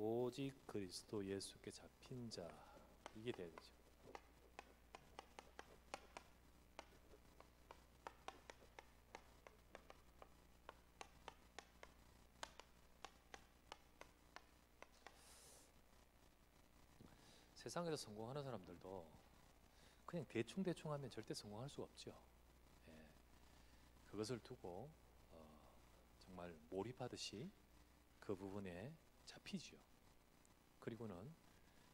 오직 그리스도 예수께 잡힌 자, 이게 돼야 되죠. 세상에서 성공하는 사람들도 그냥 대충 하면 절대 성공할 수가 없죠. 예, 그것을 두고 정말 몰입하듯이 그 부분에 잡히죠. 그리고는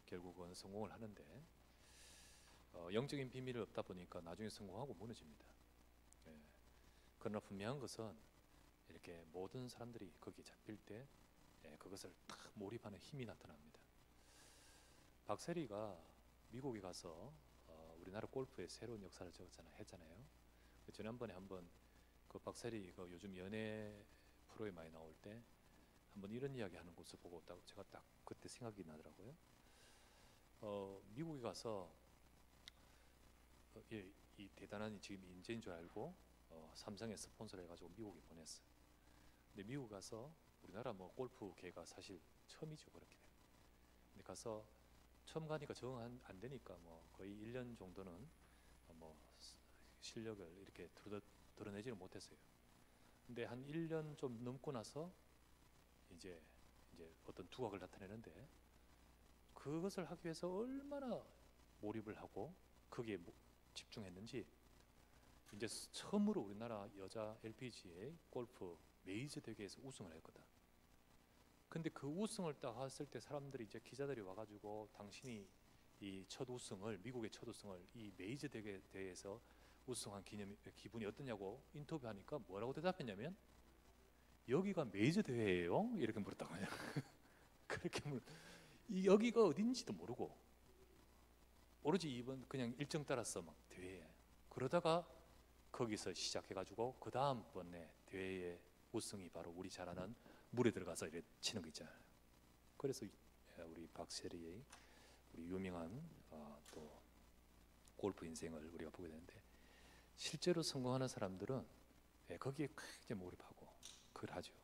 결국은 성공을 하는데 영적인 비밀이 없다 보니까 나중에 성공하고 무너집니다. 예, 그러나 분명한 것은 이렇게 모든 사람들이 거기에 잡힐 때 그것을 딱 몰입하는 힘이 나타납니다. 박세리가 미국에 가서 우리나라 골프에 새로운 역사를 했잖아요. 지난번에 한번 그 박세리 요즘 연예 프로에 많이 나올 때 한번 이런 이야기 하는 것을 보고 제가 딱 그때 생각이 나더라고요. 미국에 가서 이 대단한 지금 인재인 줄 알고 삼성에 스폰서를 해가지고 미국에 보냈어요. 근데 미국 가서 우리나라 골프계가 사실 처음이죠. 그렇게. 근데 가서 처음 가니까 적응 안 되니까 거의 1년 정도는 실력을 이렇게 드러내지는 못했어요. 근데 한 1년 좀 넘고 나서 이제 어떤 두각을 나타내는데 그것을 하기 위해서 얼마나 몰입을 하고 거기에 집중했는지 이제 처음으로 우리나라 여자 LPGA 골프 메이저 대회에서 우승을 했거든. 근데 그 우승을 딱 했을 때 사람들이 이제 기자들이 와가지고 당신이 이 첫 우승을 미국의 첫 우승을 이 메이저 대회에서 우승한 기분이 어떠냐고 인터뷰하니까 뭐라고 대답했냐면 여기가 메이저 대회예요? 이렇게 물었다고요. 그렇게 여기가 어딘지도 모르고 오로지 이번 그냥 일정 따라서 막 대회에 그러다가 거기서 시작해가지고 그 다음번에 대회의 우승이 바로 우리 잘 아는 물에 들어가서 이렇게 치는 거 있잖아요. 그래서 우리 박세리의 우리 유명한 또 골프 인생을 우리가 보게 되는데 실제로 성공하는 사람들은 거기에 크게 몰입하고 그걸 하죠.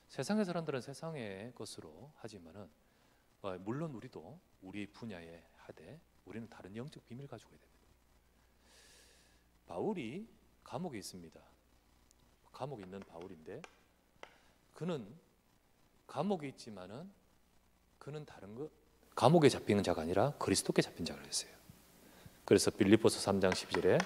세상의 사람들은 세상의 것으로 하지만은 물론 우리도 우리 분야에 하되 우리는 다른 영적 비밀을 가지고 있어야 됩니다. 바울이 감옥에 있습니다. 감옥에 있는 바울인데 그는 감옥에 있지만은 그는 다른 거 감옥에 잡히는 자가 아니라 그리스도께 잡힌 자가 됐어요. 그래서 빌립보서 3장 12절에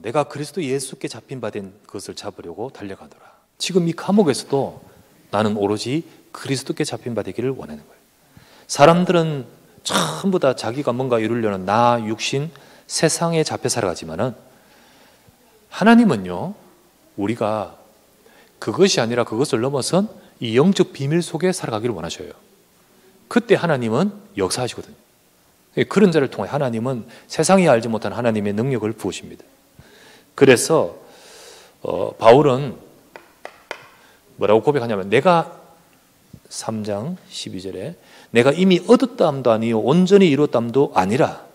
내가 그리스도 예수께 잡힌 바 된 그것을 잡으려고 달려가노라. 지금 이 감옥에서도 나는 오로지 그리스도께 잡힌 바 되기를 원하는 거예요. 사람들은 전부 다 자기가 뭔가 이루려는 나, 육신, 세상에 잡혀 살아가지만은 하나님은요, 우리가 그것이 아니라 그것을 넘어선 이 영적 비밀 속에 살아가기를 원하셔요. 그때 하나님은 역사하시거든요. 그런 자를 통해 하나님은 세상이 알지 못한 하나님의 능력을 부으십니다. 그래서 바울은 뭐라고 고백하냐면 내가 3장 12절에 내가 이미 얻었다함도 아니요 온전히 이루었다함도 아니라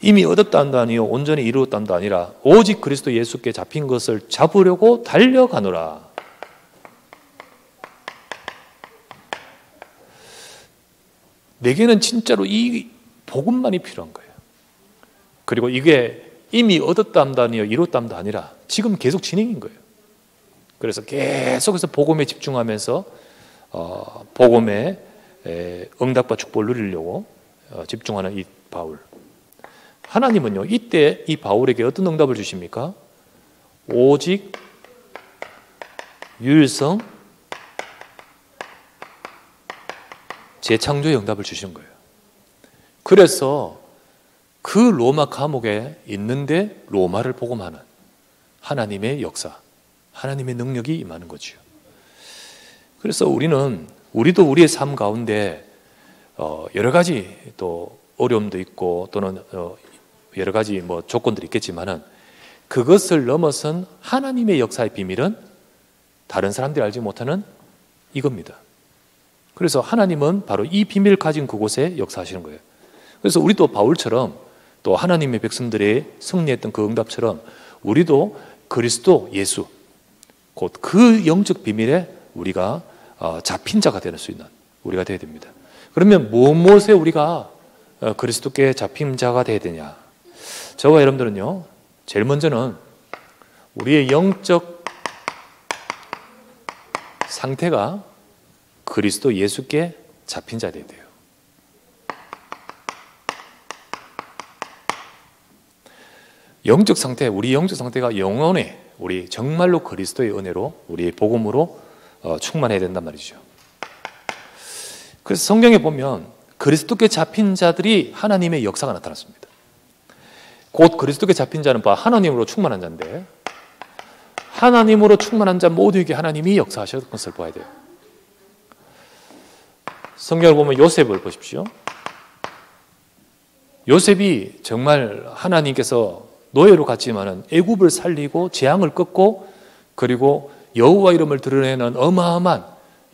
이미 얻었다함도 아니요 온전히 이루었다함도 아니라 오직 그리스도 예수께 잡힌 것을 잡으려고 달려가노라. 내게는 진짜로 이 복음만이 필요한 거예요. 그리고 이게 이미 얻었다함도 아니요 이루었다함도 아니라 지금 계속 진행인 거예요. 그래서 계속해서 복음에 집중하면서 복음에 응답과 축복을 누리려고 집중하는 이 바울. 하나님은요 이때 이 바울에게 어떤 응답을 주십니까? 오직 유일성 재창조의 응답을 주시는 거예요. 그래서 그 로마 감옥에 있는데 로마를 복음하는 하나님의 역사, 하나님의 능력이 임하는 거죠. 그래서 우리도 우리의 삶 가운데 여러 가지 또 어려움도 있고 또는 여러 가지 조건들이 있겠지만은 그것을 넘어선 하나님의 역사의 비밀은 다른 사람들이 알지 못하는 이겁니다. 그래서 하나님은 바로 이 비밀을 가진 그곳에 역사하시는 거예요. 그래서 우리도 바울처럼 또 하나님의 백성들의 승리했던 그 응답처럼 우리도 그리스도 예수, 곧 그 영적 비밀에 우리가 잡힌 자가 될 수 있는 우리가 되어야 됩니다. 그러면 무엇에 우리가 그리스도께 잡힌 자가 되어야 되냐? 저와 여러분들은요, 제일 먼저는 우리의 영적 상태가 그리스도 예수께 잡힌 자 되어야 돼요. 영적 상태, 우리 영적 상태가 영원히 우리 정말로 그리스도의 은혜로, 우리의 복음으로 충만해야 된단 말이죠. 그래서 성경에 보면 그리스도께 잡힌 자들이 하나님의 역사가 나타났습니다. 곧 그리스도께 잡힌 자는 하나님으로 충만한 자인데, 하나님으로 충만한 자 모두에게 하나님이 역사하셨던 것을 봐야 돼요. 성경을 보면 요셉을 보십시오. 요셉이 정말 하나님께서 노예로 갔지만은 애굽을 살리고 재앙을 꺾고, 그리고 여호와 이름을 드러내는 어마어마한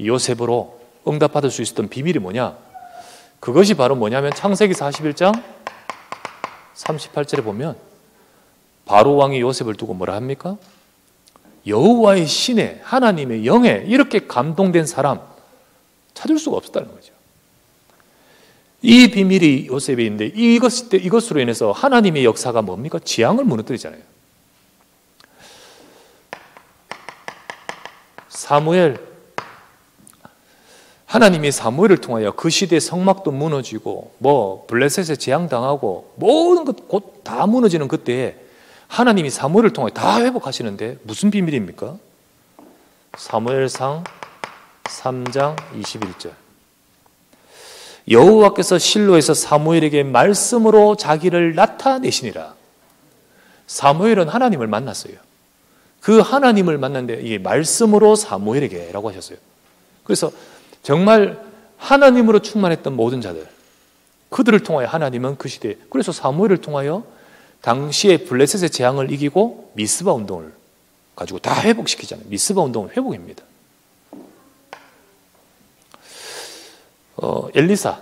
요셉으로 응답받을 수 있었던 비밀이 뭐냐? 그것이 바로 뭐냐면 창세기 41장 38절에 보면 바로 왕이 요셉을 두고 뭐라 합니까? 여호와의 신에, 하나님의 영에 이렇게 감동된 사람 찾을 수가 없었다는 거죠. 이 비밀이 요셉에 있는데 이것으로 인해서 하나님의 역사가 뭡니까? 재앙을 무너뜨리잖아요. 사무엘, 하나님이 사무엘을 통하여 그 시대의 성막도 무너지고 블레셋에 재앙당하고 모든 것 곧 다 무너지는 그때에 하나님이 사무엘을 통하여 다 회복하시는데 무슨 비밀입니까? 사무엘상 3장 21절. 여호와께서 실로에서 사무엘에게 말씀으로 자기를 나타내시니라. 사무엘은 하나님을 만났어요. 그 하나님을 만났는데 이게 말씀으로 사무엘에게 라고 하셨어요. 그래서 정말 하나님으로 충만했던 모든 자들, 그들을 통하여 하나님은 그 시대에, 그래서 사무엘을 통하여 당시에 블레셋의 재앙을 이기고 미스바 운동을 가지고 다 회복시키잖아요. 미스바 운동은 회복입니다. 엘리사,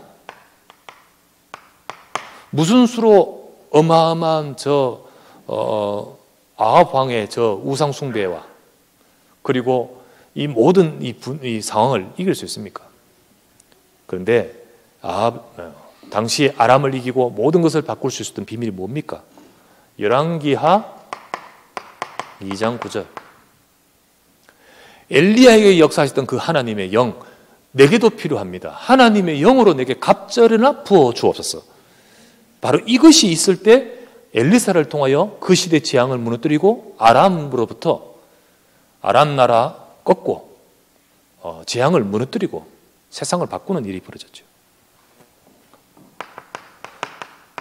무슨 수로 어마어마한 아합 왕의 우상 숭배와 그리고 이 모든 이 상황을 이길 수 있습니까? 그런데 당시 아람을 이기고 모든 것을 바꿀 수 있었던 비밀이 뭡니까? 열왕기하 2장 9절. 엘리야에게 역사하셨던 그 하나님의 영, 내게도 필요합니다. 하나님의 영으로 내게 갑절이나 부어 주옵소서. 바로 이것이 있을 때 엘리사를 통하여 그 시대 재앙을 무너뜨리고 아람으로부터, 아람 나라 꺾고 재앙을 무너뜨리고 세상을 바꾸는 일이 벌어졌죠.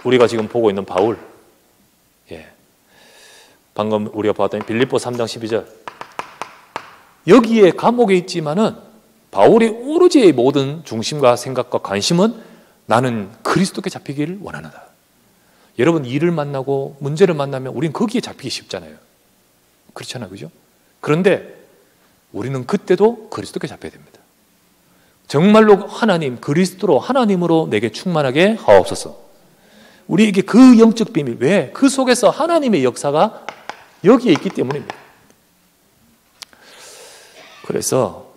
우리가 지금 보고 있는 바울, 방금 우리가 봤던 빌립보 3장 12절, 여기에 감옥에 있지만은 바울의 오로지 모든 중심과 생각과 관심은 나는 그리스도께 잡히기를 원하노라. 여러분, 일을 만나고 문제를 만나면 우리는 거기에 잡히기 쉽잖아요. 그렇잖아요, 그죠? 그런데 우리는 그때도 그리스도께 잡혀야 됩니다. 정말로 하나님, 그리스도로, 하나님으로 내게 충만하게 하옵소서. 우리에게 그 영적 비밀, 왜? 그 속에서 하나님의 역사가 여기에 있기 때문입니다. 그래서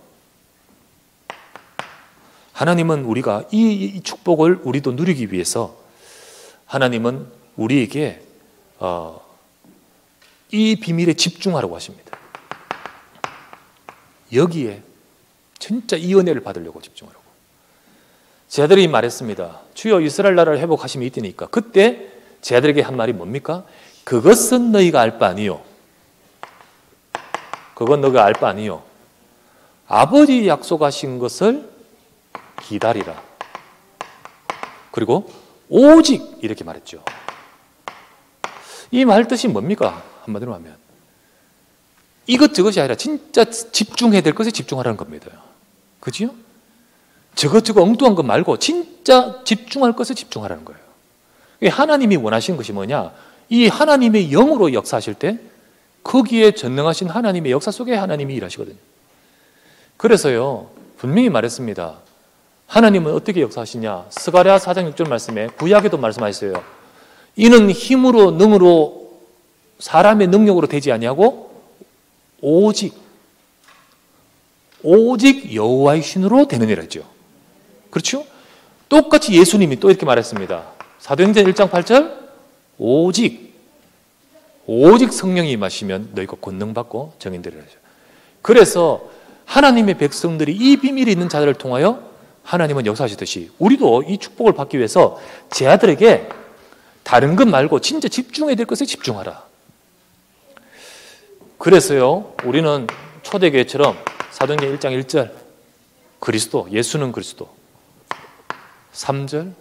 하나님은 우리가 이 축복을 우리도 누리기 위해서 하나님은 우리에게 이 비밀에 집중하라고 하십니다. 여기에 진짜 이 은혜를 받으려고 집중하라고. 제 아들이 말했습니다. 주여 이스라엘 나라를 회복하심이 있으니까. 그때 제 아들에게 한 말이 뭡니까? 그것은 너희가 알 바 아니요. 그건 너희가 알 바 아니요. 아버지 약속하신 것을 기다리라. 그리고 오직 이렇게 말했죠. 이 말 뜻이 뭡니까? 한마디로 하면 이것저것이 아니라 진짜 집중해야 될 것에 집중하라는 겁니다. 그죠? 저것저것 엉뚱한 것 말고 진짜 집중할 것에 집중하라는 거예요. 하나님이 원하시는 것이 뭐냐? 이 하나님의 영으로 역사하실 때 거기에 전능하신 하나님의 역사 속에 하나님이 일하시거든요. 그래서요, 분명히 말했습니다. 하나님은 어떻게 역사하시냐? 스가랴 4장 6절 말씀에, 구약에도 말씀하셨어요. 이는 힘으로 능으로 사람의 능력으로 되지 아니하고 오직 오직 여호와의 신으로 되느니라 했죠. 그렇죠? 똑같이 예수님이 또 이렇게 말했습니다. 사도행전 1장 8절 오직 성령이 임하시면 너희가 권능 받고 증인 되리라 하죠. 그래서 하나님의 백성들이 이 비밀이 있는 자들을 통하여 하나님은 역사하시듯이 우리도 이 축복을 받기 위해서 제 아들에게 다른 것 말고 진짜 집중해야 될 것에 집중하라. 그래서요, 우리는 초대교회처럼 사도행전 1장 1절 그리스도, 예수는 그리스도, 3절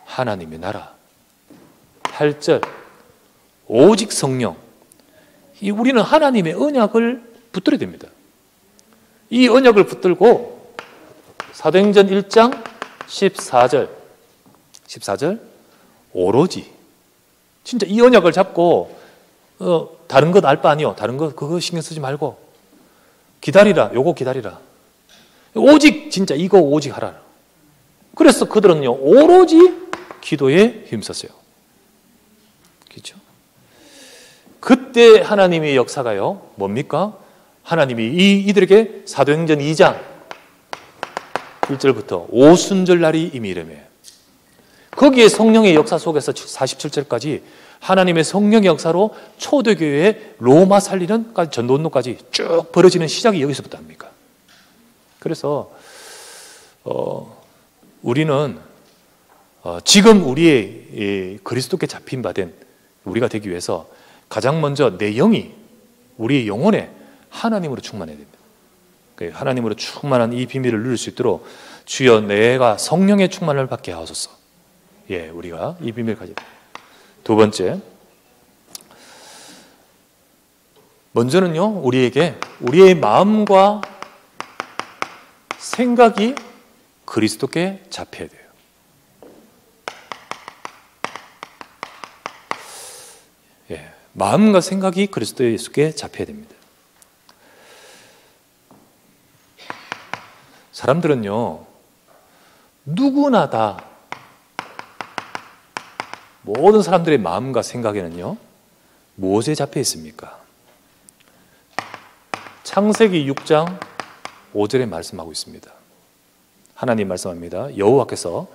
하나님의 나라, 8절 오직 성령, 우리는 하나님의 언약을 붙들어야 됩니다. 이 언약을 붙들고 사도행전 1장 14절 오로지 진짜 이 언약을 잡고 다른 것 알 바 아니요, 다른 거 그거 신경 쓰지 말고 기다리라, 요거 기다리라, 오직 진짜 이거 오직 하라. 그래서 그들은요 오로지 기도에 힘썼어요. 그렇죠? 그때 하나님의 역사가요 뭡니까? 하나님이 이들에게 사도행전 2장 1절부터 오순절 날이 이미 이르매, 거기에 성령의 역사 속에서 47절까지 하나님의 성령의 역사로 초대교회의 로마 살리는 전도운동까지 쭉 벌어지는 시작이 여기서부터 합니까? 그래서 우리는 지금 우리의 그리스도께 잡힌 바 된 우리가 되기 위해서 가장 먼저 내 영이 우리의 영혼에 하나님으로 충만해야 됩니다. 하나님으로 충만한 이 비밀을 누릴 수 있도록 주여 내가 성령의 충만을 받게 하소서. 예, 우리가 이 비밀을 가지고. 두 번째, 먼저는요 우리에게 우리의 마음과 생각이 그리스도께 잡혀야 돼요. 예, 마음과 생각이 그리스도 예수께 잡혀야 됩니다. 사람들은요 누구나 다 모든 사람들의 마음과 생각에는요 무엇에 잡혀 있습니까? 창세기 6장 5절에 말씀하고 있습니다. 하나님 말씀합니다. 여호와께서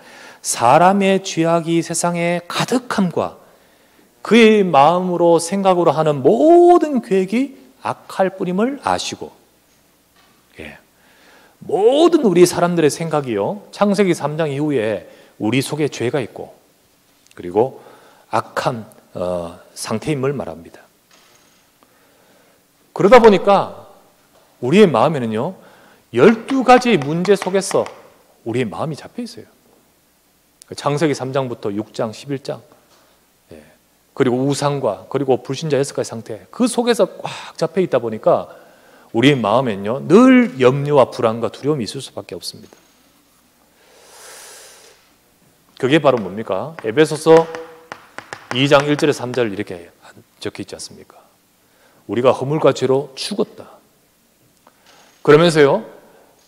사람의 죄악이 세상에 가득함과 그의 마음으로 생각으로 하는 모든 계획이 악할 뿐임을 아시고, 예, 모든 우리 사람들의 생각이요 창세기 3장 이후에 우리 속에 죄가 있고 그리고 악한 상태임을 말합니다. 그러다 보니까 우리의 마음에는요 12가지 문제 속에서 우리의 마음이 잡혀 있어요. 창세기 3장부터 6장, 11장, 예, 그리고 우상과 그리고 불신자 6가지 상태, 그 속에서 꽉 잡혀 있다 보니까 우리의 마음에는요 늘 염려와 불안과 두려움이 있을 수밖에 없습니다. 그게 바로 뭡니까? 에베소서 2장 1절에 3절 이렇게 적혀 있지 않습니까? 우리가 허물과 죄로 죽었다. 그러면서요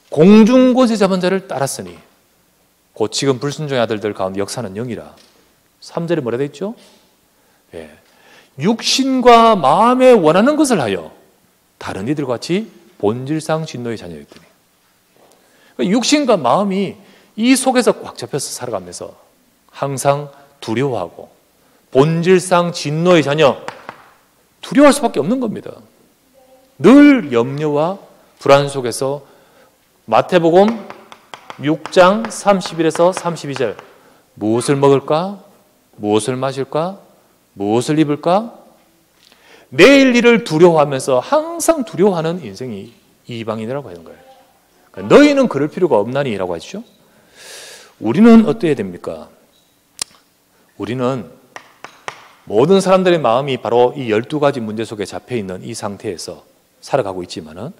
공중곳에 잡은 자를 따랐으니 곧 지금 불순종의 아들들 가운데 역사는 영이라. 3절에 뭐라 되어 있죠? 예, 육신과 마음에 원하는 것을 하여 다른 이들과 같이 본질상 진노의 자녀였더니, 육신과 마음이 이 속에서 꽉 잡혀서 살아가면서 항상 두려워하고 본질상 진노의 자녀, 두려워할 수밖에 없는 겁니다. 늘 염려와 불안 속에서 마태복음 6장 31에서 32절 무엇을 먹을까? 무엇을 마실까? 무엇을 입을까? 내일 일을 두려워하면서 항상 두려워하는 인생이 이방인이라고 하는 거예요. 그러니까 너희는 그럴 필요가 없나니 라고 하시죠. 우리는 어때야 됩니까? 우리는 모든 사람들의 마음이 바로 이 12가지 문제 속에 잡혀있는 이 상태에서 살아가고 있지만은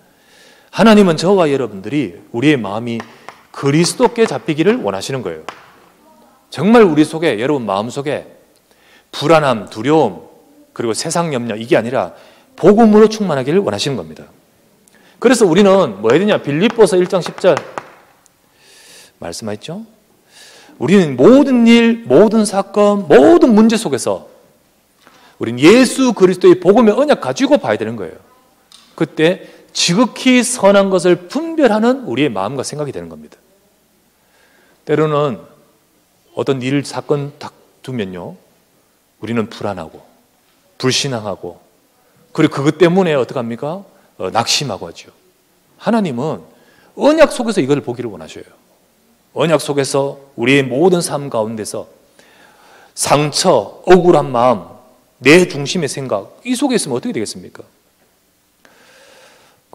하나님은 저와 여러분들이 우리의 마음이 그리스도께 잡히기를 원하시는 거예요. 정말 우리 속에, 여러분 마음 속에 불안함, 두려움, 그리고 세상 염려, 이게 아니라 복음으로 충만하기를 원하시는 겁니다. 그래서 우리는 뭐 해야 되냐? 빌립보서 1장 10절 말씀하셨죠? 우리는 모든 일, 모든 사건, 모든 문제 속에서 우리는 예수 그리스도의 복음의 언약 가지고 봐야 되는 거예요. 그때 지극히 선한 것을 분별하는 우리의 마음과 생각이 되는 겁니다. 때로는 어떤 일, 사건 딱 두면요, 우리는 불안하고 불신앙하고, 그리고 그것 때문에 어떡합니까? 낙심하고 하죠. 하나님은 언약 속에서 이걸 보기를 원하셔요. 언약 속에서 우리의 모든 삶 가운데서 상처, 억울한 마음, 내 중심의 생각, 이 속에 있으면 어떻게 되겠습니까?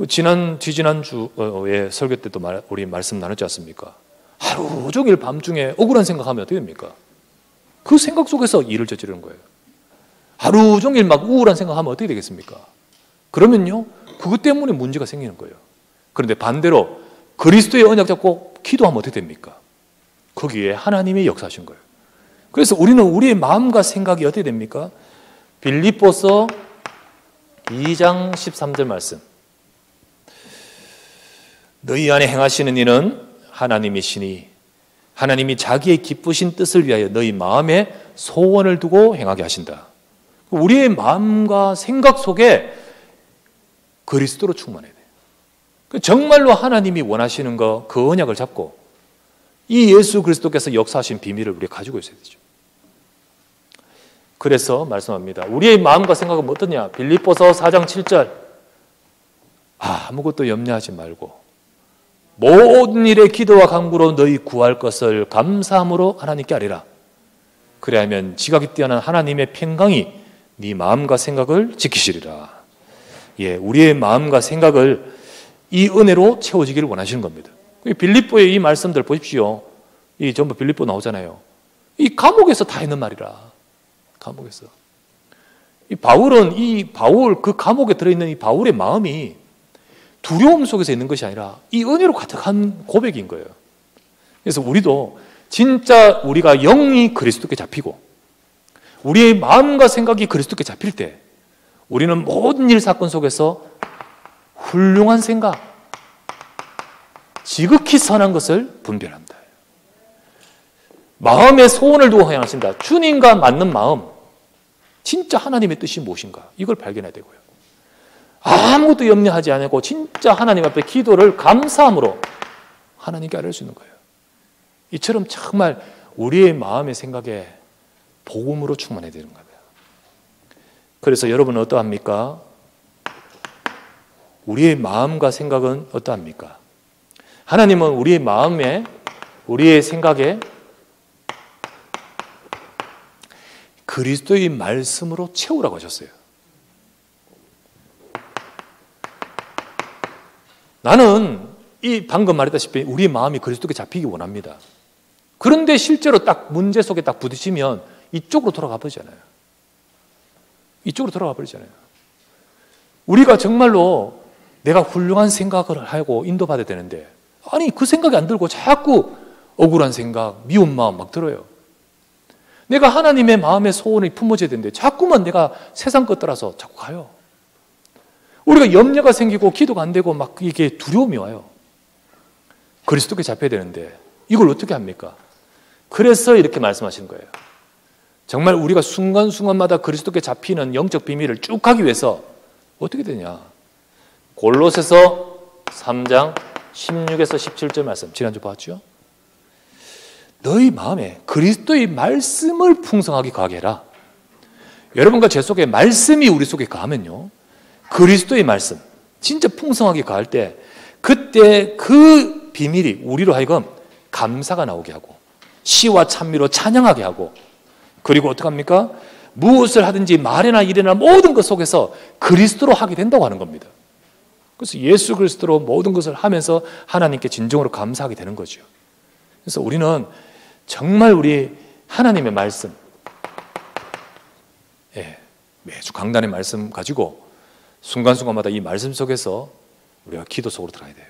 지난주에 설교 때도 우리 말씀 나눴지 않습니까? 하루 종일 밤중에 억울한 생각하면 어떻게 됩니까? 그 생각 속에서 일을 저지르는 거예요. 하루 종일 막 우울한 생각하면 어떻게 되겠습니까? 그러면요, 그것 때문에 문제가 생기는 거예요. 그런데 반대로 그리스도의 언약 잡고 기도하면 어떻게 됩니까? 거기에 하나님이 역사하신 거예요. 그래서 우리는 우리의 마음과 생각이 어떻게 됩니까? 빌립보서 2장 13절 말씀. 너희 안에 행하시는 이는 하나님이시니 하나님이 자기의 기쁘신 뜻을 위하여 너희 마음에 소원을 두고 행하게 하신다. 우리의 마음과 생각 속에 그리스도로 충만해야 돼요. 정말로 하나님이 원하시는 거, 그 언약을 잡고 이 예수 그리스도께서 역사하신 비밀을 우리가 가지고 있어야 되죠. 그래서 말씀합니다. 우리의 마음과 생각은 어떠냐? 빌립보서 4장 7절. 아무것도 염려하지 말고 모든 일에 기도와 간구로 너희 구할 것을 감사함으로 하나님께 아뢰라. 그래야면 지각이 뛰어난 하나님의 평강이 네 마음과 생각을 지키시리라. 예, 우리의 마음과 생각을 이 은혜로 채워지기를 원하시는 겁니다. 빌립보의 이 말씀들 보십시오. 이 전부 빌립보 나오잖아요. 이 감옥에서 다 했는 말이라. 감옥에서. 바울 그 감옥에 들어있는 이 바울의 마음이 두려움 속에서 있는 것이 아니라 이 은혜로 가득한 고백인 거예요. 그래서 우리도 진짜 우리가 영이 그리스도께 잡히고 우리의 마음과 생각이 그리스도께 잡힐 때 우리는 모든 일 사건 속에서 훌륭한 생각, 지극히 선한 것을 분별합니다. 마음에 소원을 두고 행하신다. 주님과 맞는 마음, 진짜 하나님의 뜻이 무엇인가, 이걸 발견해야 되고요. 아무것도 염려하지 않고 진짜 하나님 앞에 기도를 감사함으로 하나님께 아뢰 수 있는 거예요. 이처럼 정말 우리의 마음의 생각에 복음으로 충만해야 되는 겁니다. 그래서 여러분은 어떠합니까? 우리의 마음과 생각은 어떠합니까? 하나님은 우리의 마음에, 우리의 생각에 그리스도의 말씀으로 채우라고 하셨어요. 나는 방금 말했다시피 우리의 마음이 그리스도께 잡히기 원합니다. 그런데 실제로 딱 문제 속에 딱 부딪히면 이쪽으로 돌아가 버리잖아요. 이쪽으로 돌아가 버리잖아요. 우리가 정말로 내가 훌륭한 생각을 하고 인도받아야 되는데, 아니 그 생각이 안 들고 자꾸 억울한 생각, 미운 마음 막 들어요. 내가 하나님의 마음의 소원이 품어져야 되는데 자꾸만 내가 세상 것 따라서 자꾸 가요. 우리가 염려가 생기고 기도가 안 되고 막 이게 두려움이 와요. 그리스도께 잡혀야 되는데 이걸 어떻게 합니까? 그래서 이렇게 말씀하시는 거예요. 정말 우리가 순간순간마다 그리스도께 잡히는 영적 비밀을 쭉 가기 위해서 어떻게 되냐? 골로새서 3장 16에서 17절 말씀, 지난주 봤죠? 너희 마음에 그리스도의 말씀을 풍성하게 거하게 해라. 여러분과 제 속에 말씀이 우리 속에 거하면요, 그리스도의 말씀 진짜 풍성하게 거할 때 그때 그 비밀이 우리로 하여금 감사가 나오게 하고 시와 찬미로 찬양하게 하고, 그리고 어떡합니까? 무엇을 하든지 말이나 일이나 모든 것 속에서 그리스도로 하게 된다고 하는 겁니다. 그래서 예수 그리스도로 모든 것을 하면서 하나님께 진정으로 감사하게 되는 거죠. 그래서 우리는 정말 우리 하나님의 말씀, 매주 강단의 말씀 가지고 순간순간마다 이 말씀 속에서 우리가 기도 속으로 들어가야 돼요.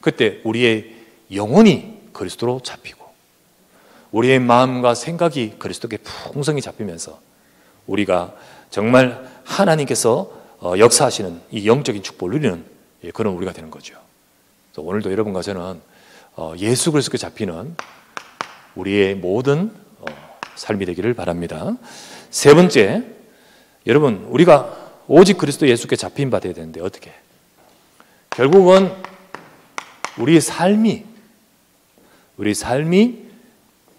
그때 우리의 영혼이 그리스도로 잡히고 우리의 마음과 생각이 그리스도께 풍성히 잡히면서 우리가 정말 하나님께서 역사하시는 이 영적인 축복을 누리는 그런 우리가 되는 거죠. 그래서 오늘도 여러분과 저는 예수 그리스도께 잡히는 우리의 모든 삶이 되기를 바랍니다. 세 번째, 여러분 우리가 오직 그리스도 예수께 잡힌 바 되어야 되는데 어떻게? 결국은 우리 삶이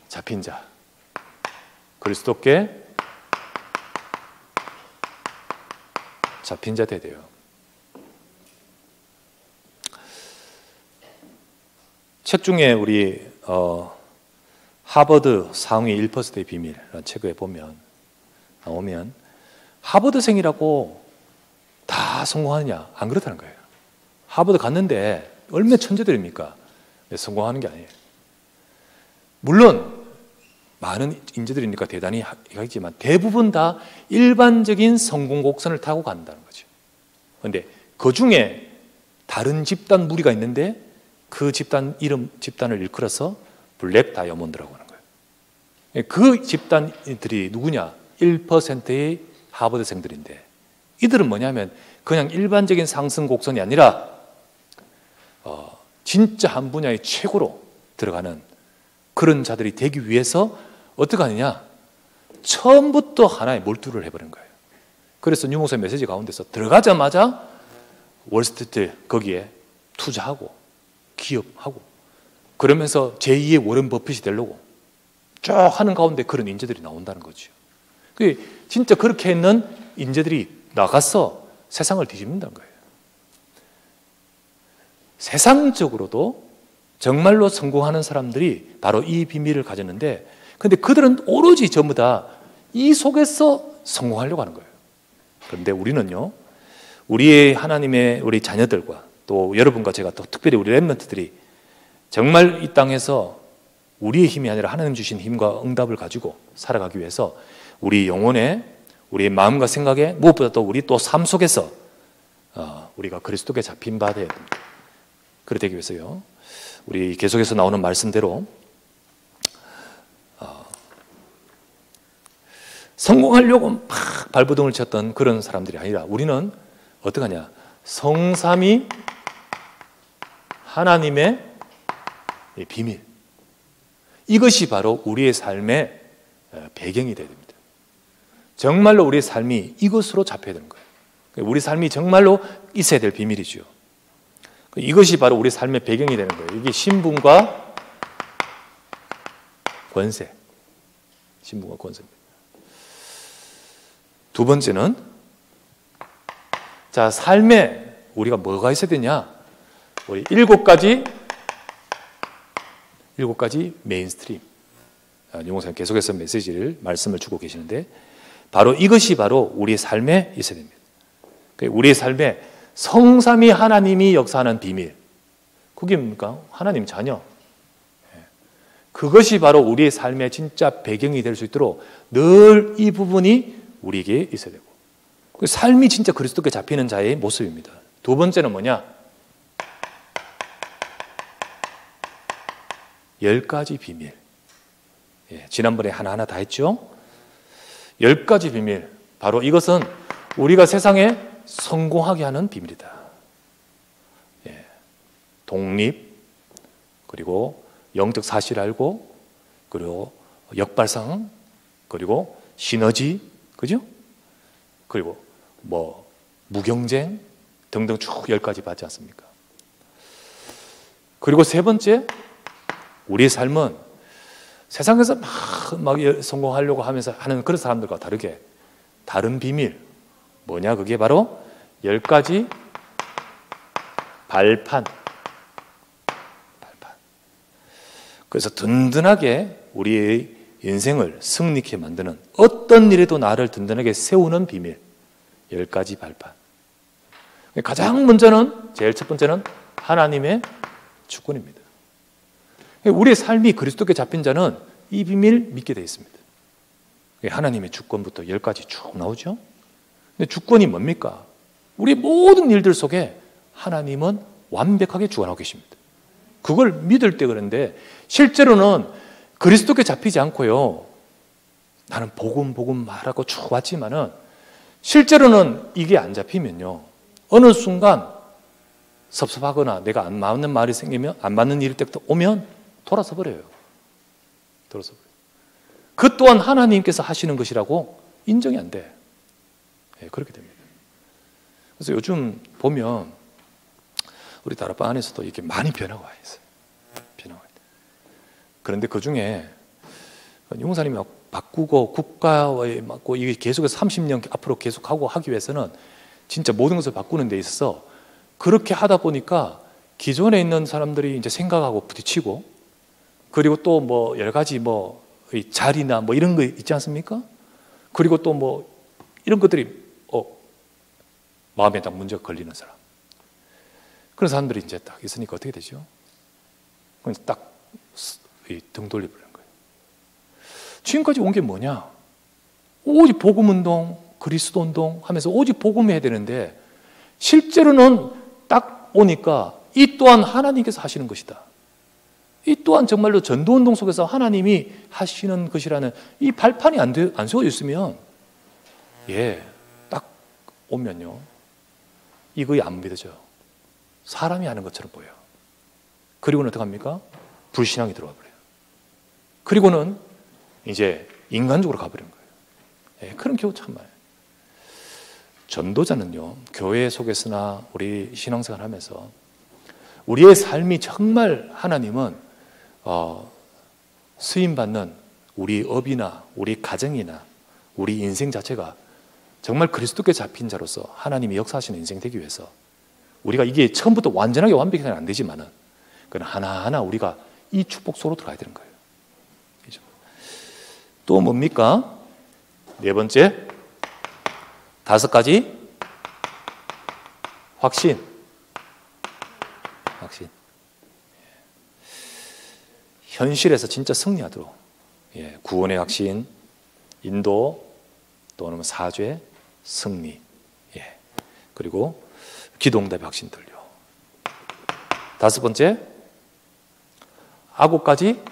잡힌 자, 그리스도께 잡힌 자 되대요. 책 중에 우리 하버드 상위 1%의 비밀이라는 책에 나오면 하버드생이라고 다 성공하느냐? 안 그렇다는 거예요. 하버드 갔는데 얼마나 천재들입니까? 성공하는 게 아니에요. 물론 많은 인재들이니까 대단히 하겠지만 대부분 다 일반적인 성공 곡선을 타고 간다는 거죠. 그런데 그 중에 다른 집단 무리가 있는데 그 집단을 일컬어서 블랙 다이아몬드라고 하는 거예요. 그 집단들이 누구냐? 1%의 하버드생들인데 이들은 뭐냐면 그냥 일반적인 상승 곡선이 아니라 진짜 한 분야의 최고로 들어가는 그런 자들이 되기 위해서 어떻게 하느냐? 처음부터 하나에 몰두를 해버린 거예요. 그래서 유목사의 메시지 가운데서 들어가자마자 월스트리트 거기에 투자하고 기업하고 그러면서 제2의 워런 버핏이 되려고 쭉 하는 가운데 그런 인재들이 나온다는 거죠. 진짜 그렇게 있는 인재들이 나가서 세상을 뒤집는다는 거예요. 세상적으로도 정말로 성공하는 사람들이 바로 이 비밀을 가졌는데 근데 그들은 오로지 전부 다 이 속에서 성공하려고 하는 거예요. 그런데 우리는요, 우리의 하나님의 우리 자녀들과 또 여러분과 제가 또 특별히 우리 렘넌트들이 정말 이 땅에서 우리의 힘이 아니라 하나님 주신 힘과 응답을 가지고 살아가기 위해서 우리 영혼에 우리의 마음과 생각에 무엇보다 또 우리 또 삶 속에서 우리가 그리스도께 잡힌 바 되어야 됩니다. 그렇게 되기 위해서요, 우리 계속해서 나오는 말씀대로 성공하려고 막 발버둥을 쳤던 그런 사람들이 아니라 우리는 어떻게 하냐? 성삼위 하나님의 비밀, 이것이 바로 우리의 삶의 배경이 되어야 됩니다. 정말로 우리의 삶이 이것으로 잡혀야 되는 거예요. 우리 삶이 정말로 있어야 될 비밀이죠. 이것이 바로 우리 삶의 배경이 되는 거예요. 이게 신분과 권세, 신분과 권세입니다. 두 번째는, 자, 삶에 우리가 뭐가 있어야 되냐? 우리 일곱 가지 메인스트림. 유목사님 계속해서 말씀을 주고 계시는데, 바로 이것이 바로 우리의 삶에 있어야 됩니다. 우리의 삶에 성삼위 하나님이 역사하는 비밀, 그게 뭡니까? 하나님 자녀. 그것이 바로 우리의 삶의 진짜 배경이 될 수 있도록 늘 이 부분이 우리에게 있어야 되고, 삶이 진짜 그리스도께 잡히는 자의 모습입니다. 두 번째는 뭐냐? 10가지 비밀. 지난번에 하나하나 다 했죠? 10가지 비밀. 바로 이것은 우리가 세상에 성공하게 하는 비밀이다. 독립, 그리고 영적 사실을 알고, 그리고 역발상, 그리고 시너지, 그죠? 그리고 무경쟁 등등 쭉 10가지 받지 않습니까? 그리고 세 번째, 우리의 삶은 세상에서 막 성공하려고 하면서 하는 그런 사람들과 다르게 다른 비밀, 뭐냐? 그게 바로 10가지 발판. 그래서 든든하게 우리의 인생을 승리케 만드는, 어떤 일에도 나를 든든하게 세우는 비밀, 10가지 발판. 가장 먼저는, 제일 첫 번째는 하나님의 주권입니다. 우리의 삶이 그리스도께 잡힌 자는 이 비밀 믿게 되어 있습니다. 하나님의 주권부터 10가지 쭉 나오죠. 근데 주권이 뭡니까? 우리 모든 일들 속에 하나님은 완벽하게 주관하고 계십니다. 그걸 믿을 때 그런데, 실제로는 그리스도께 잡히지 않고요, 나는 복음 말하고 쭉 왔지만은 실제로는 이게 안 잡히면요, 어느 순간 섭섭하거나 내가 안 맞는 말이 생기면, 안 맞는 일이 딱 오면 돌아서 버려요. 그 또한 하나님께서 하시는 것이라고 인정이 안 돼. 그렇게 됩니다. 그래서 요즘 보면 우리 다락방 안에서도 이렇게 많이 변화가 와 있어요. 변화가. 그런데 그 중에 용사님이 막 바꾸고 국가에 맞고 이게 계속해서 30년 앞으로 계속하고 하기 위해서는 진짜 모든 것을 바꾸는 데 있어서 그렇게 하다 보니까 기존에 있는 사람들이 이제 생각하고 부딪히고, 그리고 또 뭐 여러 가지 뭐 자리나 뭐 이런 거 있지 않습니까? 그리고 또 뭐 이런 것들이 마음에 딱 문제가 걸리는 사람, 그런 사람들이 이제 딱 있으니까 어떻게 되죠? 그냥 딱 등 돌려버리는 거예요. 지금까지 온 게 뭐냐? 오직 복음운동, 그리스도운동 하면서 오직 복음해야 되는데, 실제로는 딱 오니까 이 또한 하나님께서 하시는 것이다, 이 또한 정말로 전도운동 속에서 하나님이 하시는 것이라는 이 발판이 안 세워져 있으면, 딱 오면요, 이거에 안 믿어져요. 사람이 하는 것처럼 보여요. 그리고는 어떻게 합니까? 불신앙이 들어와 버려요. 그리고는 이제 인간적으로 가버린 거예요. 그런 경우 참 많아요. 전도자는요, 교회 속에서나 우리 신앙생활 하면서 우리의 삶이 정말 하나님은 쓰임받는 우리 업이나 우리 가정이나 우리 인생 자체가 정말 그리스도께 잡힌 자로서 하나님이 역사하시는 인생 되기 위해서, 우리가 이게 처음부터 완전하게 완벽하게는 안 되지만은 그건 하나하나 우리가 이 축복 속으로 들어가야 되는 거예요. 또 뭡니까? 네 번째, 5가지 확신. 현실에서 진짜 승리하도록, 구원의 확신, 인도, 또는 사죄, 승리, 그리고 기도응답의 확신들요. 5번째, 9가지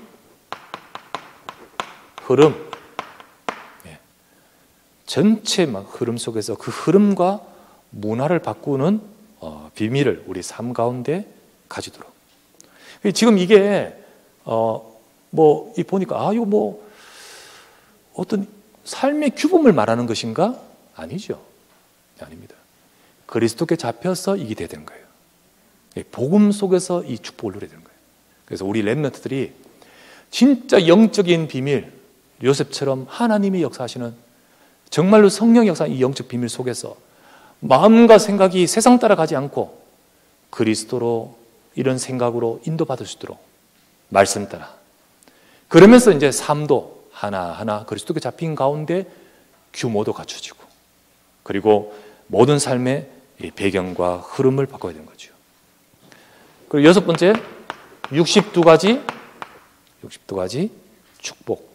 흐름. 전체 막 흐름 속에서 그 흐름과 문화를 바꾸는 비밀을 우리 삶 가운데 가지도록. 지금 이게 뭐 보니까 이거 뭐 어떤 삶의 규범을 말하는 것인가? 아니죠. 아닙니다. 그리스도께 잡혀서 이게 돼야 되는 거예요. 복음 속에서 이 축복을 누려야 되는 거예요. 그래서 우리 렘넌트들이 진짜 영적인 비밀, 요셉처럼 하나님이 역사하시는 정말로 성령 역사하는 이 영적 비밀 속에서 마음과 생각이 세상 따라가지 않고 그리스도로, 이런 생각으로 인도받을 수 있도록 말씀 따라, 그러면서 이제 삶도 하나하나 그리스도께 잡힌 가운데 규모도 갖춰지고, 그리고 모든 삶의 배경과 흐름을 바꿔야 되는 거죠. 그리고 6번째, 62가지 축복.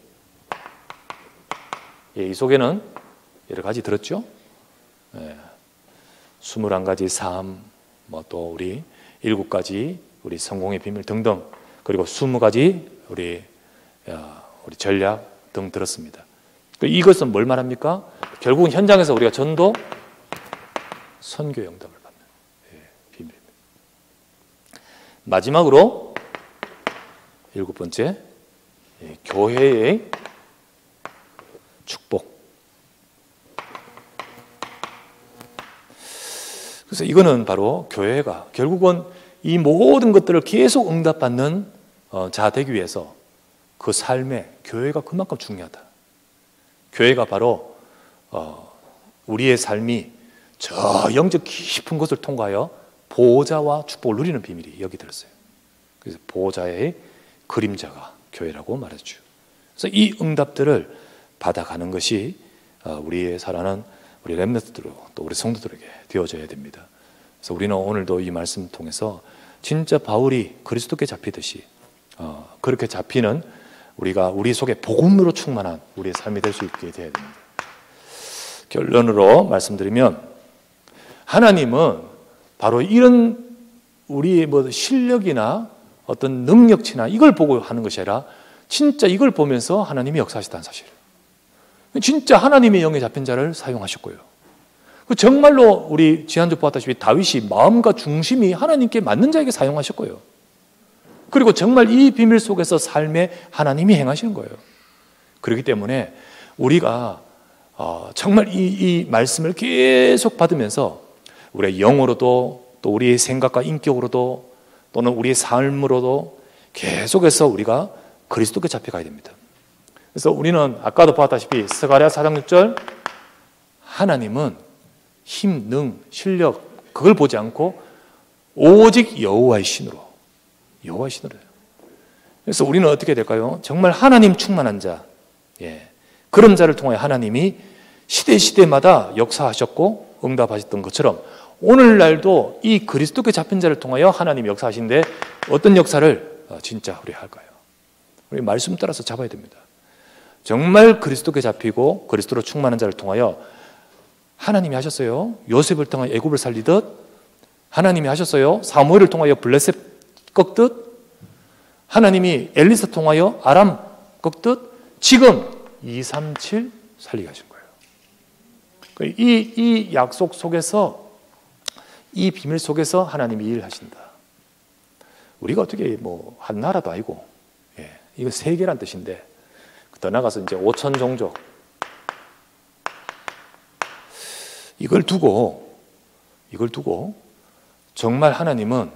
이 속에는 여러 가지 들었죠? 21가지 삶, 또 우리 7가지 우리 성공의 비밀 등등, 그리고 20가지 우리 전략 등 들었습니다. 이것은 뭘 말합니까? 결국은 현장에서 우리가 전도, 선교 응답을 받는 비밀입니다. 마지막으로 7번째, 교회의 축복. 그래서 이거는 바로 교회가 결국은 이 모든 것들을 계속 응답받는 자 되기 위해서 그 삶에 교회가 그만큼 중요하다. 교회가 바로 우리의 삶이 저 영적 깊은 곳을 통과하여 보호자와 축복을 누리는 비밀이 여기 들었어요. 그래서 보호자의 그림자가 교회라고 말했죠. 그래서 이 응답들을 받아가는 것이 우리의 살아가는 우리 렘넌트들, 또 우리 성도들에게 되어져야 됩니다. 그래서 우리는 오늘도 이 말씀 통해서 진짜 바울이 그리스도께 잡히듯이 그렇게 잡히는 우리가 우리 속에 복음으로 충만한 우리의 삶이 될 수 있게 되어야 됩니다. 결론으로 말씀드리면, 하나님은 바로 이런 우리의 실력이나 어떤 능력치나 이걸 보고 하는 것이 아니라 진짜 이걸 보면서 하나님이 역사하시다는 사실. 진짜 하나님의 영에 잡힌 자를 사용하셨고요. 정말로 우리 지난주 보았다시피 다윗이 마음과 중심이 하나님께 맞는 자에게 사용하셨고요. 그리고 정말 이 비밀 속에서 삶에 하나님이 행하시는 거예요. 그렇기 때문에 우리가 정말 이 말씀을 계속 받으면서 우리가 영어로도 또 우리의 생각과 인격으로도 또는 우리의 삶으로도 계속해서 우리가 그리스도께 잡혀가야 됩니다. 그래서 우리는 아까도 봤다시피 스가랴 4장 6절 하나님은 힘, 능, 실력 그걸 보지 않고 오직 여호와의 신으로 그래서 우리는 어떻게 될까요? 정말 하나님 충만한 자, 그런 자를 통하여 하나님이 시대마다 역사하셨고 응답하셨던 것처럼 오늘날도 이 그리스도께 잡힌 자를 통하여 하나님이 역사하시는데 어떤 역사를 진짜 우리 할까요? 우리 말씀 따라서 잡아야 됩니다. 정말 그리스도께 잡히고 그리스도로 충만한 자를 통하여 하나님이 하셨어요. 요셉을 통하여 애굽을 살리듯, 하나님이 하셨어요. 사무엘을 통하여 블레셋 꺾듯, 하나님이 엘리사 통하여 아람 꺾듯, 지금 237 살리게 하신 거예요. 이 약속 속에서, 이 비밀 속에서 하나님이 일을 하신다. 우리가 어떻게 한 나라도 아니고, 이거 세계란 뜻인데, 더 나가서 이제 5천 종족, 이걸 두고 정말 하나님은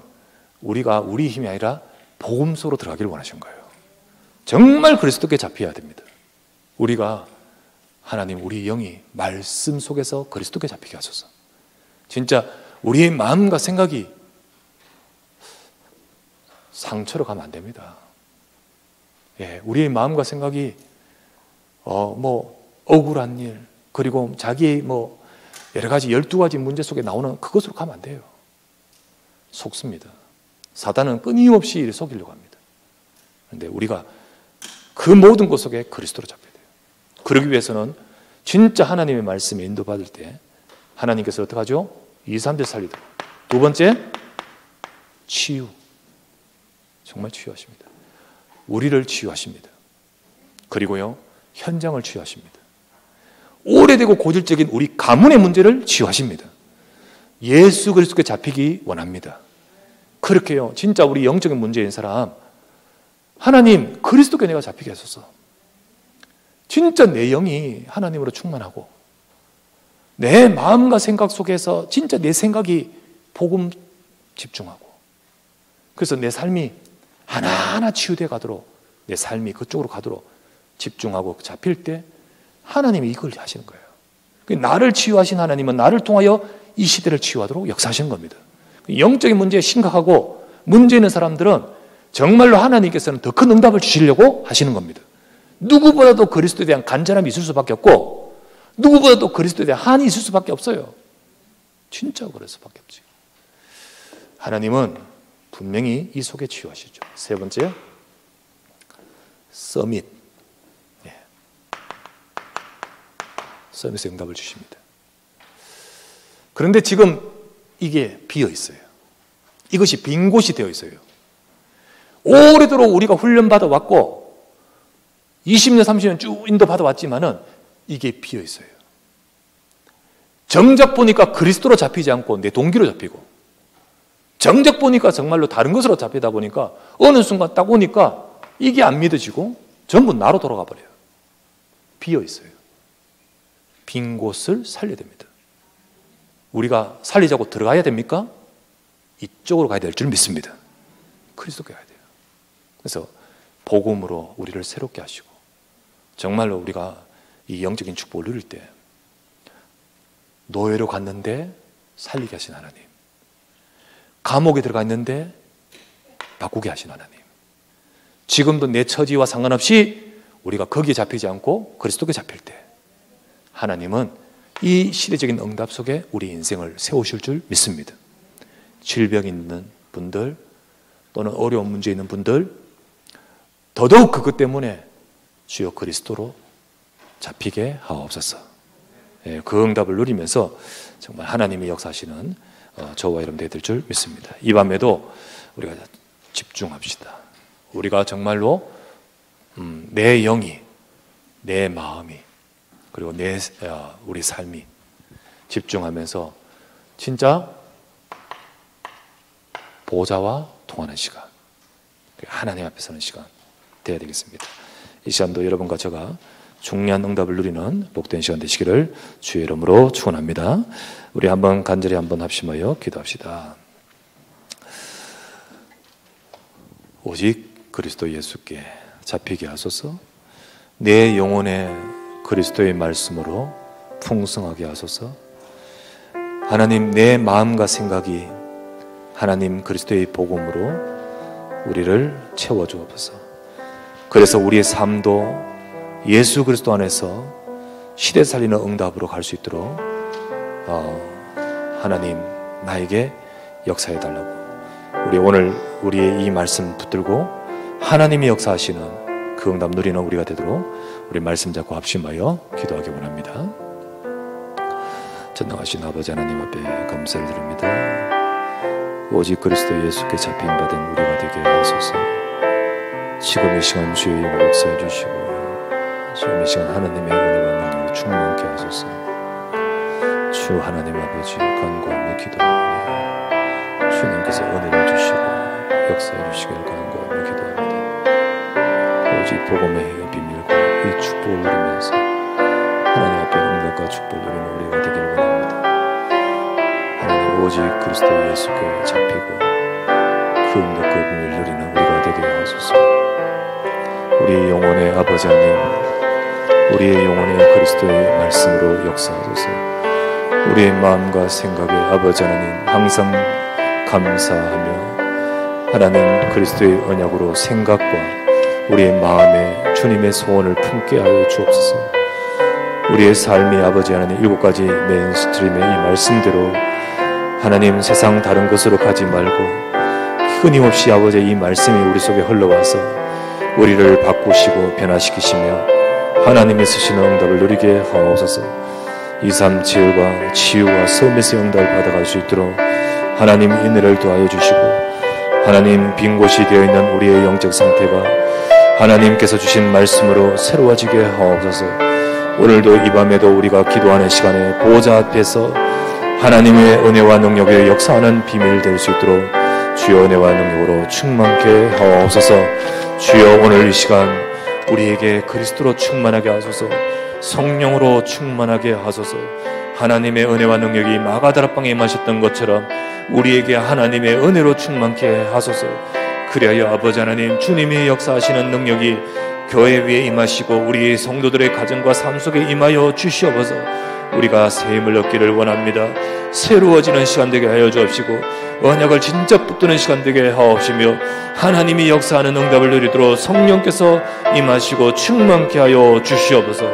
우리가 우리 힘이 아니라 복음 속으로 들어가기를 원하신 거예요. 정말 그리스도께 잡혀야 됩니다. 우리가 하나님 우리 영이 말씀 속에서 그리스도께 잡히게 하소서. 진짜 우리의 마음과 생각이 상처로 가면 안 됩니다. 우리의 마음과 생각이 억울한 일, 그리고 자기의 여러 가지 12가지 문제 속에 나오는 그것으로 가면 안 돼요. 속습니다. 사단은 끊임없이 속이려고 합니다. 그런데 우리가 그 모든 것 속에 그리스도로 잡혀야 돼요. 그러기 위해서는 진짜 하나님의 말씀에 인도받을 때 하나님께서 어떻게 하죠? 2, 3대 살리도록. 두 번째, 치유. 정말 치유하십니다. 우리를 치유하십니다. 그리고요, 현장을 치유하십니다. 오래되고 고질적인 우리 가문의 문제를 치유하십니다. 예수 그리스도께 잡히기 원합니다. 그렇게요, 진짜 우리 영적인 문제인 사람, 하나님 그리스도께 내가 잡히게 하소서. 진짜 내 영이 하나님으로 충만하고 내 마음과 생각 속에서 진짜 내 생각이 복음 집중하고, 그래서 내 삶이 하나하나 치유돼 가도록, 내 삶이 그쪽으로 가도록 집중하고 잡힐 때 하나님이 이걸 하시는 거예요. 나를 치유하신 하나님은 나를 통하여 이 시대를 치유하도록 역사하시는 겁니다. 영적인 문제에 심각하고 문제 있는 사람들은 정말로 하나님께서는 더 큰 응답을 주시려고 하시는 겁니다. 누구보다도 그리스도에 대한 간절함이 있을 수밖에 없고, 누구보다도 그리스도에 대한 한이 있을 수밖에 없어요. 진짜 그럴 수밖에 없지. 하나님은 분명히 이 속에 치유하시죠. 세 번째, 서밋. 서밋의 응답을 주십니다. 그런데 지금 이게 비어 있어요. 이것이 빈 곳이 되어 있어요. 오래도록 우리가 훈련받아 왔고 20년, 30년 쭉 인도받아 왔지만은 이게 비어 있어요. 정작 보니까 그리스도로 잡히지 않고 내 동기로 잡히고, 정작 보니까 정말로 다른 것으로 잡히다 보니까 어느 순간 딱 오니까 이게 안 믿어지고 전부 나로 돌아가 버려요. 비어 있어요. 빈 곳을 살려야 됩니다. 우리가 살리자고 들어가야 됩니까? 이쪽으로 가야 될 줄 믿습니다. 그리스도께 가야 돼요. 그래서 복음으로 우리를 새롭게 하시고, 정말로 우리가 이 영적인 축복을 누릴 때 노예로 갔는데 살리게 하신 하나님, 감옥에 들어가 있는데 바꾸게 하신 하나님, 지금도 내 처지와 상관없이 우리가 거기에 잡히지 않고 그리스도께 잡힐 때 하나님은 이 시대적인 응답 속에 우리 인생을 세우실 줄 믿습니다. 질병 있는 분들 또는 어려운 문제 있는 분들, 더더욱 그것 때문에 주여 그리스도로 잡히게 하옵소서. 그 응답을 누리면서 정말 하나님이 역사하시는 저와 여러분들이 될 줄 믿습니다. 이 밤에도 우리가 집중합시다. 우리가 정말로 내 영이, 내 마음이, 그리고 우리 삶이 집중하면서 진짜 보좌와 통하는 시간, 하나님 앞에 서는 시간 되어야 되겠습니다. 이 시간도 여러분과 제가 중요한 응답을 누리는 복된 시간 되시기를 주의 이름으로 축원합니다. 우리 한번 간절히 한번 합심하여 기도합시다. 오직 그리스도 예수께 잡히게 하소서. 내 영혼에 그리스도의 말씀으로 풍성하게 하소서. 하나님, 내 마음과 생각이 하나님 그리스도의 복음으로 우리를 채워주옵소서. 그래서 우리의 삶도 예수 그리스도 안에서 시대 살리는 응답으로 갈 수 있도록 하나님 나에게 역사해 달라고. 우리 오늘 우리의 이 말씀 붙들고 하나님이 역사하시는 그 응답 누리는 우리가 되도록 우리 말씀 잡고 합심하여 기도하기 원합니다. 전능하신 아버지 하나님 앞에 감사를 드립니다. 오직 그리스도 예수께 잡힌 받은 우리가 되게 하소서. 지금 이 시간 주의 영을 역사해 주시고 지금 이 시간 하나님의 은혜와 능력을 충만케 하소서. 주 하나님 아버지 간구하며 기도합니다. 주님께서 은혜를 주시고 역사해 주시길 간구하며 기도합니다. 오직 복음의 비밀과 이 축복을 누리면서 하나님 앞에 응답과 축복을 누리는 우리가 되기를 원합니다. 하나님, 오직 그리스도 예수께 잡히고 그 응답 그 비밀을 누리는 우리가 되게 하소서. 우리의 영혼의 아버지 하나님, 우리의 영혼의 그리스도의 말씀으로 역사하소서. 우리의 마음과 생각에 아버지 하나님 항상 감사하며 하나님 그리스도의 언약으로 생각과 우리의 마음에 주님의 소원을 품게 하여 주옵소서. 우리의 삶이 아버지 하나님 7가지 메인스트림의 이 말씀대로 하나님 세상 다른 곳으로 가지 말고 끊임없이 아버지의 이 말씀이 우리 속에 흘러와서 우리를 바꾸시고 변화시키시며 하나님이 쓰시는 응답을 누리게 하옵소서. 237과 치유와 서밋의 응답을 받아갈 수 있도록 하나님 은혜를 더하여 주시고 하나님 빈 곳이 되어 있는 우리의 영적 상태가 하나님께서 주신 말씀으로 새로워지게 하옵소서. 오늘도 이 밤에도 우리가 기도하는 시간에 보호자 앞에서 하나님의 은혜와 능력의 역사하는 비밀이 될 수 있도록 주여 은혜와 능력으로 충만케 하옵소서. 주여 오늘 이 시간 우리에게 그리스도로 충만하게 하소서. 성령으로 충만하게 하소서. 하나님의 은혜와 능력이 마가다락방에 임하셨던 것처럼 우리에게 하나님의 은혜로 충만케 하소서. 그리하여 아버지 하나님 주님이 역사하시는 능력이 교회 위에 임하시고 우리 성도들의 가정과 삶 속에 임하여 주시옵소서. 우리가 새 힘을 얻기를 원합니다. 새로워지는 시간 되게 하여 주옵시고 언약을 진짜 붙드는 시간 되게 하옵시며 하나님이 역사하는 응답을 누리도록 성령께서 임하시고 충만케 하여 주시옵소서.